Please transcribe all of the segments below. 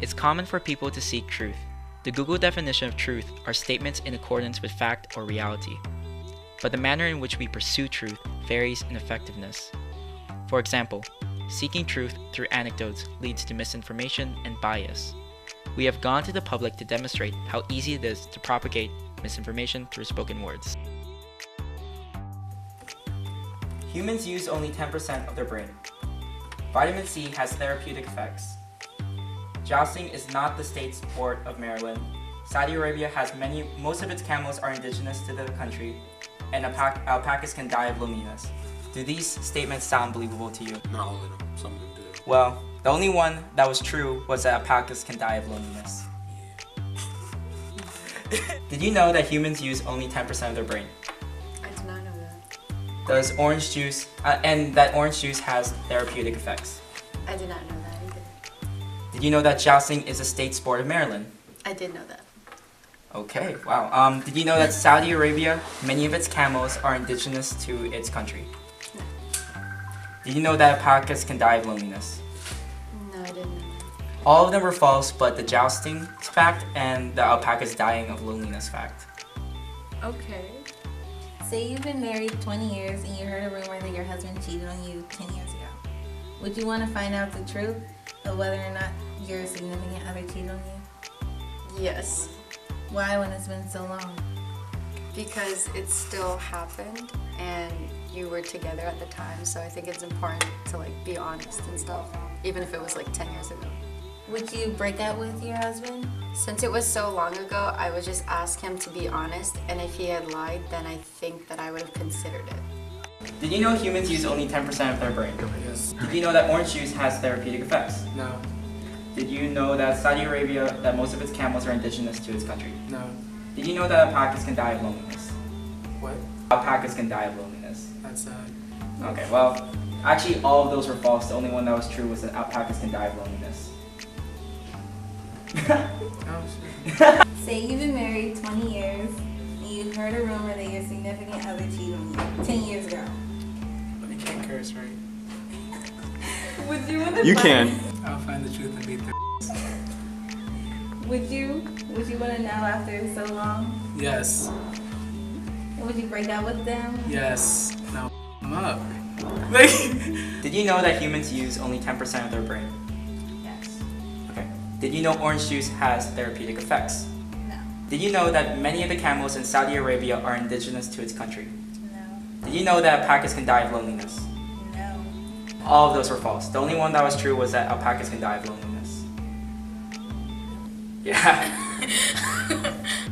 It's common for people to seek truth. The Google definition of truth are statements in accordance with fact or reality. But the manner in which we pursue truth varies in effectiveness. For example, seeking truth through anecdotes leads to misinformation and bias. We have gone to the public to demonstrate how easy it is to propagate misinformation through spoken words. Humans use only 10% of their brain. Vitamin C has therapeutic effects. Jousting is not the state sport of Maryland. Saudi Arabia has most of its camels are indigenous to the country, and alpacas can die of loneliness. Do these statements sound believable to you? Not all of them, some of them do. Well, the only one that was true was that alpacas can die of loneliness. Yeah. Did you know that humans use only 10% of their brain? I did not know that. Does orange juice, and that orange juice has therapeutic effects. I did not know that either. Did you know that jousting is a state sport of Maryland? I did know that. Okay, wow. Did you know that Saudi Arabia, many of its camels are indigenous to its country? No. Did you know that alpacas can die of loneliness? No, I didn't know that. All of them were false, but the jousting fact and the alpacas dying of loneliness fact. Okay. Say you've been married 20 years and you heard a rumor that your husband cheated on you 10 years ago. Would you want to find out the truth of whether or not your significant other cheated on you? Yes. Why when it's been so long? Because it still happened and you were together at the time, so I think it's important to be honest and stuff, even if it was 10 years ago. Would you break up with your husband? Since it was so long ago, I would just ask him to be honest, and if he had lied, then I think that I would have considered it. Did you know humans use only 10% of their brain? Yes. Did you know that orange juice has therapeutic effects? No. Did you know that Saudi Arabia, that most of its camels are indigenous to its country? No. Did you know that alpacas can die of loneliness? What? Alpacas can die of loneliness. That's sad. Okay, well, actually all of those were false. The only one that was true was that alpacas can die of loneliness. Oh, shit. Say you've been married 20 years and you heard a rumor that your significant other cheated on you 10 years ago. But you can't curse, right? Would you want to You can. I'll find the truth and beat the Would you want to know after so long? Yes. And would you break up with them? Yes. Now, I'm up. Did you know that humans use only 10% of their brain? Yes. Okay. Did you know orange juice has therapeutic effects? No. Did you know that many of the camels in Saudi Arabia are indigenous to its country? No. Did you know that alpacas can die of loneliness? No. All of those were false. The only one that was true was that alpacas can die of loneliness. Yeah.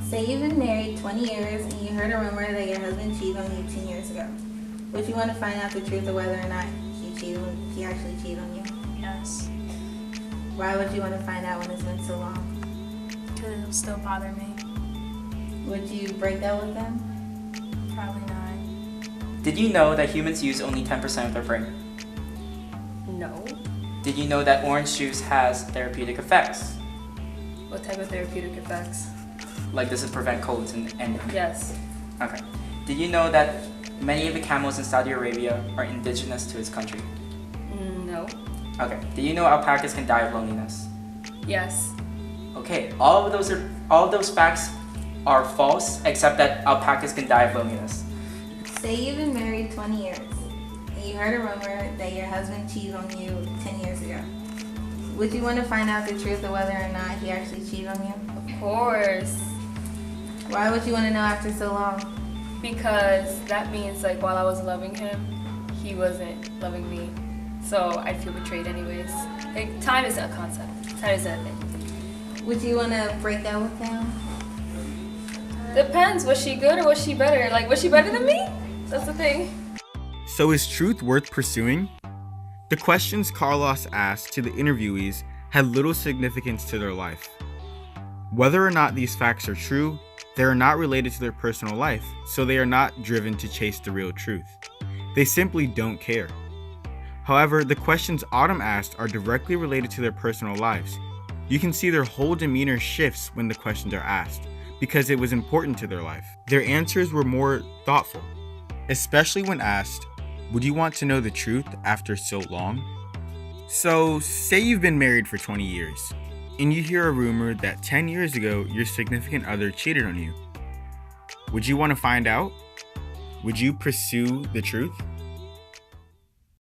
Say you've been married 20 years and you heard a rumor that your husband cheated on you 10 years ago. Would you want to find out the truth of whether or not he actually cheated on you? Yes, Why would you want to find out when it's been so long? because it'll still bother me. Would you break up with them? Probably not. Did you know that humans use only 10% of their brain? No. Did you know that orange juice has therapeutic effects? What type of therapeutic effects? Like does it prevent colds and Yes. Okay. Did you know that many of the camels in Saudi Arabia are indigenous to its country? No. Okay. Did you know alpacas can die of loneliness? Yes. Okay. All of those facts are false except that alpacas can die of loneliness. Say you've been married 20 years and you heard a rumor that your husband cheated on you 10 years ago. Would you want to find out the truth of whether or not he actually cheated on you? Of course. Why would you want to know after so long? Because that means while I was loving him, he wasn't loving me. So I'd feel betrayed anyways. Time is a concept. Time is a thing. Would you want to break up with him? Depends. Was she good or was she better? Was she better than me? That's the thing. So is truth worth pursuing? The questions Carlos asked to the interviewees had little significance to their life. Whether or not these facts are true, they are not related to their personal life, so they are not driven to chase the real truth. They simply don't care. However, the questions Autumn asked are directly related to their personal lives. You can see their whole demeanor shifts when the questions are asked, because it was important to their life. Their answers were more thoughtful, especially when asked, would you want to know the truth after so long? So, say you've been married for 20 years, and you hear a rumor that 10 years ago your significant other cheated on you. Would you want to find out? Would you pursue the truth?